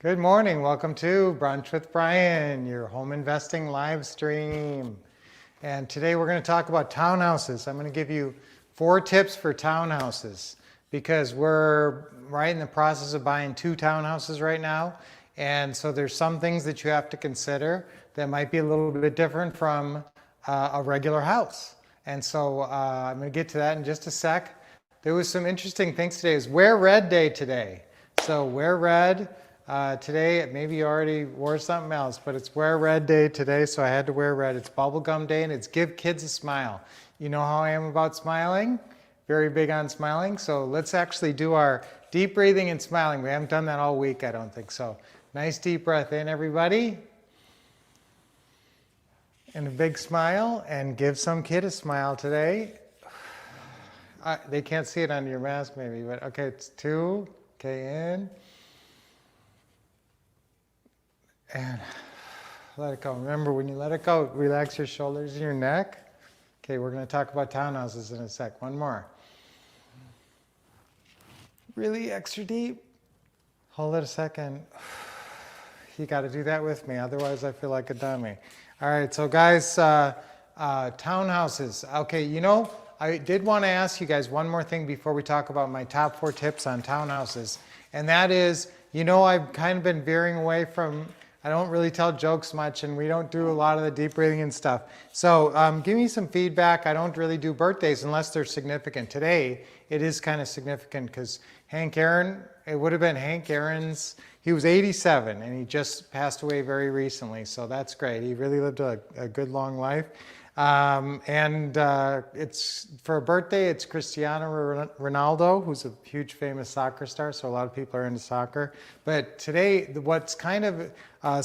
Good morning. Welcome to Brunch with Brian, your home investing live stream. And today we're going to talk about townhouses. I'm going to give you 4 tips for townhouses because we're right in the process of buying 2 townhouses right now. And so there's some things that you have to consider that might be a little bit different from a regular house. And so I'm going to get to that in just a sec. There was some interesting things today. It's Wear Red Day today. So wear red. Today, maybe you already wore something else, but it's Wear Red Day today, so I had to wear red. It's Bubblegum Day, and it's Give Kids a Smile. You know how I am about smiling? Very big on smiling. So let's actually do our deep breathing and smiling. We haven't done that all week, I don't think so. Nice deep breath in, everybody. And a big smile, and give some kid a smile today. They can't see it under your mask maybe, but okay, it's 2. Okay, in. And let it go. Remember, when you let it go, relax your shoulders and your neck. Okay, we're going to talk about townhouses in a sec. One more. Really extra deep. Hold it a second. You got to do that with me, otherwise I feel like a dummy. All right, so guys, townhouses. Okay, you know, I did want to ask you guys one more thing before we talk about my top 4 tips on townhouses. And that is, you know, I've kind of been veering away from, I don't really tell jokes much, and we don't do a lot of the deep breathing and stuff. So give me some feedback. I don't really do birthdays unless they're significant. Today, it is kind of significant because Hank Aaron, it would have been Hank Aaron's, he was 87 and he just passed away very recently. So that's great. He really lived a good long life. It's for a birthday, it's Cristiano Ronaldo, who's a huge famous soccer star, so a lot of people are into soccer. But today, what's kind of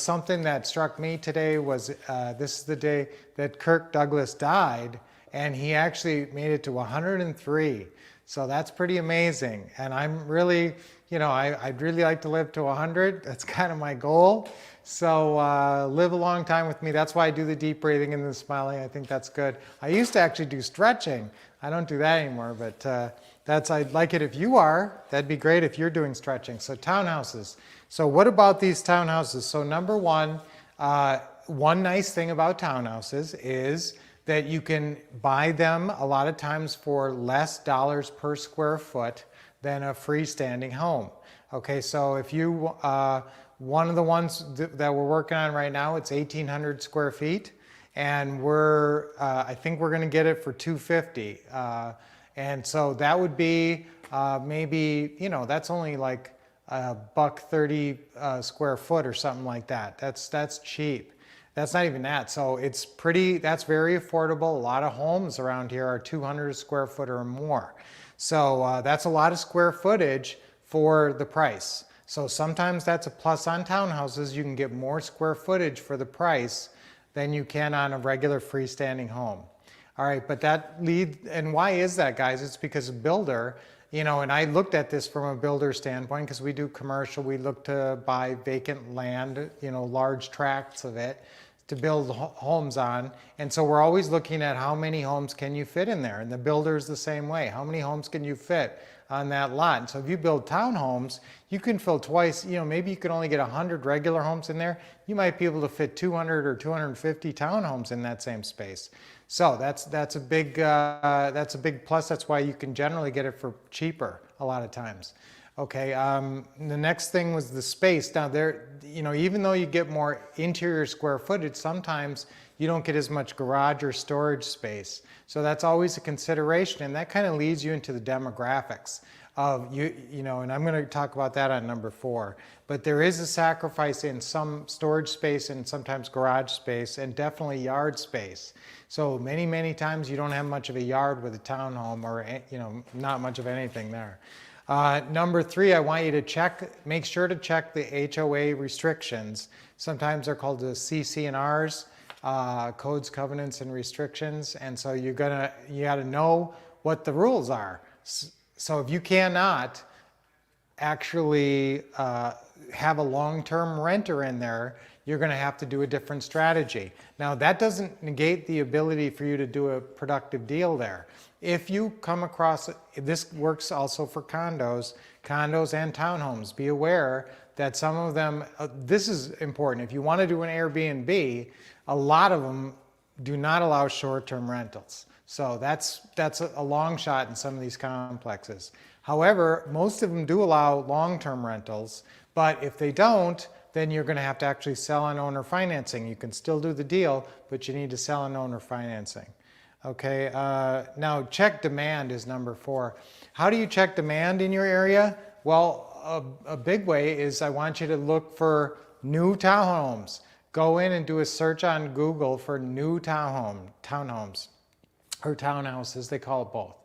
something that struck me today was this is the day that Kirk Douglas died, and he actually made it to 103. So that's pretty amazing. And I'm really, you know, I'd really like to live to 100. That's kind of my goal. So live a long time with me. That's why I do the deep breathing and the smiling. I think that's good. I used to actually do stretching. I don't do that anymore, but I'd like it if you are. That'd be great if you're doing stretching. So townhouses. So what about these townhouses? So number one, one nice thing about townhouses is that you can buy them a lot of times for less dollars per square foot than a freestanding home. Okay, so if you, one of the ones that we're working on right now, it's 1,800 square feet, and I think we're gonna get it for $250. And so that would be maybe, you know, that's only like $130 square foot or something like that. That's cheap. That's not even that. So it's that's very affordable. A lot of homes around here are 200 square foot or more. So that's a lot of square footage for the price. So sometimes that's a plus on townhouses. You can get more square footage for the price than you can on a regular freestanding home. All right, but and why is that, guys? It's because a builder, you know, and I looked at this from a builder standpoint because we do commercial. We look to buy vacant land, you know, large tracts of it to build homes on. And so we're always looking at how many homes can you fit in there. And the builder's the same way. How many homes can you fit on that lot? And so if you build townhomes, you can fill twice, you know, maybe you could only get 100 regular homes in there. You might be able to fit 200 or 250 townhomes in that same space. So that's a big plus. That's why you can generally get it for cheaper a lot of times. Okay, the next thing was the space. Now you know, even though you get more interior square footage, sometimes you don't get as much garage or storage space. So that's always a consideration, and that kind of leads you into the demographics of you know, and I'm going to talk about that on number 4. But there is a sacrifice in some storage space and sometimes garage space and definitely yard space. So many times you don't have much of a yard with a townhome, or, you know, not much of anything there. Number 3, I want you to make sure to check the HOA restrictions. Sometimes they're called the CC&Rs, codes, covenants, and restrictions. And so you gotta know what the rules are. So if you cannot actually have a long-term renter in there, you're going to have to do a different strategy. Now, that doesn't negate the ability for you to do a productive deal there. If you come across, this works also for condos, condos and townhomes. Be aware that some of them, this is important. If you want to do an Airbnb, a lot of them do not allow short-term rentals. So that's a long shot in some of these complexes. However, most of them do allow long-term rentals, but if they don't, then you're going to have to actually sell on owner financing. You can still do the deal, but you need to sell on owner financing. Okay, now check demand is number 4. How do you check demand in your area? Well, a big way is I want you to look for new townhomes. Go in and do a search on Google for new townhomes, or townhouses, they call it both.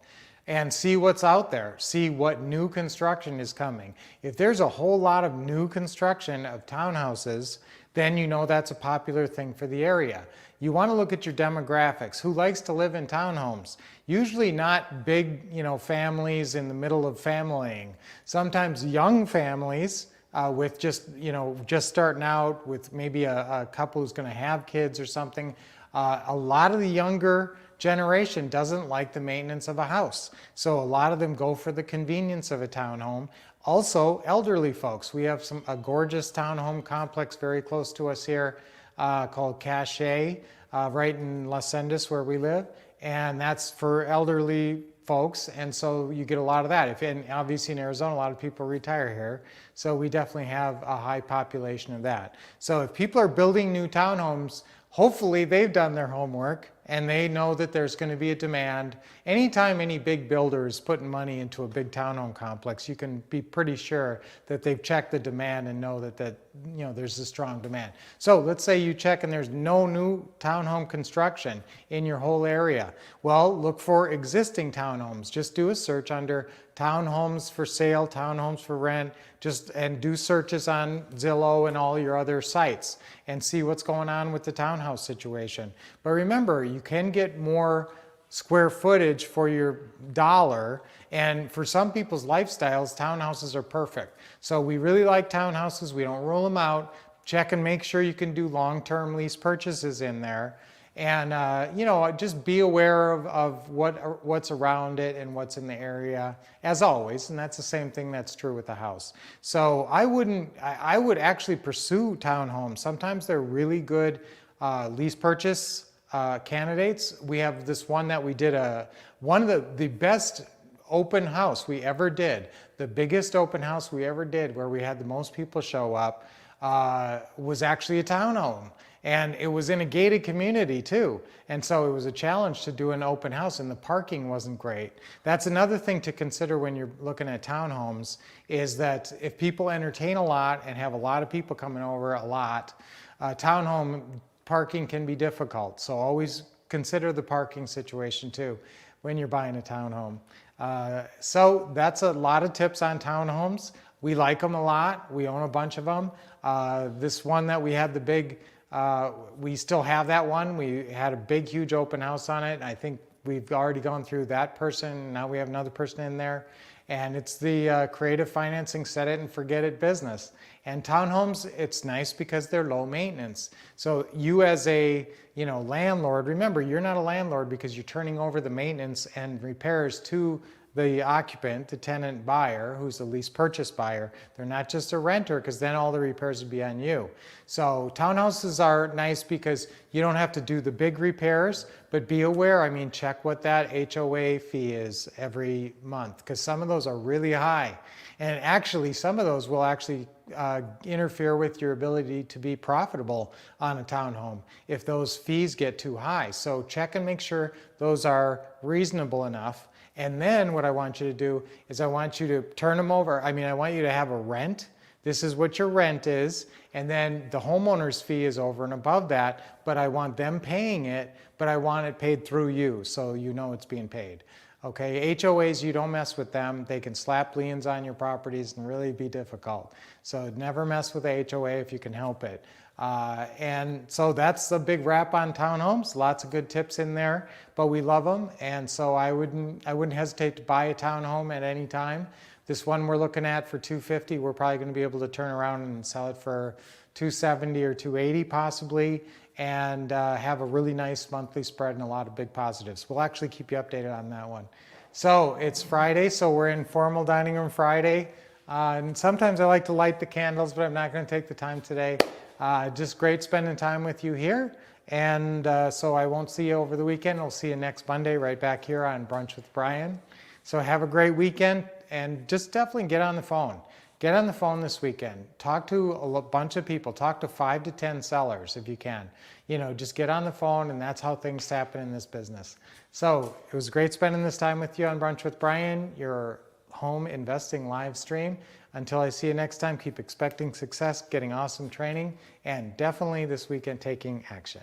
And see what's out there. See what new construction is coming. If there's a whole lot of new construction of townhouses, then you know that's a popular thing for the area. You want to look at your demographics. Who likes to live in townhomes? Usually not big, families in the middle of familying. Sometimes young families with just starting out with maybe a couple who's going to have kids or something. A lot of the younger generation doesn't like the maintenance of a house. So a lot of them go for the convenience of a townhome. Also, elderly folks. We have a gorgeous townhome complex very close to us here called Cache, right in Las Sendas where we live. And that's for elderly folks. And so you get a lot of that. And obviously in Arizona, a lot of people retire here. So we definitely have a high population of that. So if people are building new townhomes, hopefully they've done their homework and they know that there's going to be a demand. Anytime any big builder is putting money into a big townhome complex, you can be pretty sure that they've checked the demand and know that there's a strong demand. So let's say you check and there's no new townhome construction in your whole area. Well, look for existing townhomes. Just do a search under townhomes for sale, townhomes for rent, and do searches on Zillow and all your other sites and see what's going on with the townhouse situation. But remember, you can get more square footage for your dollar, and for some people's lifestyles, townhouses are perfect. So we really like townhouses. We don't rule them out. Check and make sure you can do long-term lease purchases in there. And just be aware of what's around it and what's in the area, as always. And that's the same thing that's true with the house. So I would actually pursue townhomes. Sometimes they're really good lease purchase candidates. We have this one that we did one of the best open house we ever did. The biggest open house we ever did, where we had the most people show up, was actually a townhome. And it was in a gated community too. And so it was a challenge to do an open house, and the parking wasn't great. That's another thing to consider when you're looking at townhomes, is that if people entertain a lot and have a lot of people coming over a lot, townhome parking can be difficult. So always consider the parking situation too when you're buying a townhome. So that's a lot of tips on townhomes. We like them a lot. We own a bunch of them. This one that we had we still have that one. We had a big, huge open house on it. I think we've already gone through that person. Now we have another person in there. And it's the creative financing, set it and forget it business. And townhomes, it's nice because they're low maintenance. So you as a landlord, remember, you're not a landlord because you're turning over the maintenance and repairs to the occupant, the tenant buyer, who's the lease purchase buyer. They're not just a renter, because then all the repairs would be on you. So townhouses are nice because you don't have to do the big repairs, but be aware, check what that HOA fee is every month, because some of those are really high. And actually, some of those will actually interfere with your ability to be profitable on a townhome if those fees get too high. So check and make sure those are reasonable enough. And then what I want you to do is I want you to turn them over. I want you to have a rent. This is what your rent is. And then the homeowner's fee is over and above that, but I want them paying it, but I want it paid through you so you know it's being paid. Okay, HOAs, you don't mess with them. They can slap liens on your properties and really be difficult. So never mess with a HOA if you can help it. And so that's a big wrap on townhomes. Lots of good tips in there, but we love them. And so I wouldn't hesitate to buy a townhome at any time. This one we're looking at for $250, we're probably going to be able to turn around and sell it for $270 or $280 possibly, and have a really nice monthly spread and a lot of big positives. We'll actually keep you updated on that one. So it's Friday, so we're in Formal Dining Room Friday. And sometimes I like to light the candles, but I'm not going to take the time today. Just great spending time with you here. And so I won't see you over the weekend. I'll see you next Monday right back here on Brunch with Brian. So have a great weekend, and just definitely get on the phone. Get on the phone this weekend. Talk to a bunch of people. Talk to 5 to 10 sellers if you can. Just get on the phone, and that's how things happen in this business. So it was great spending this time with you on Brunch with Brian, your home investing live stream. Until I see you next time, keep expecting success, getting awesome training, and definitely this weekend taking action.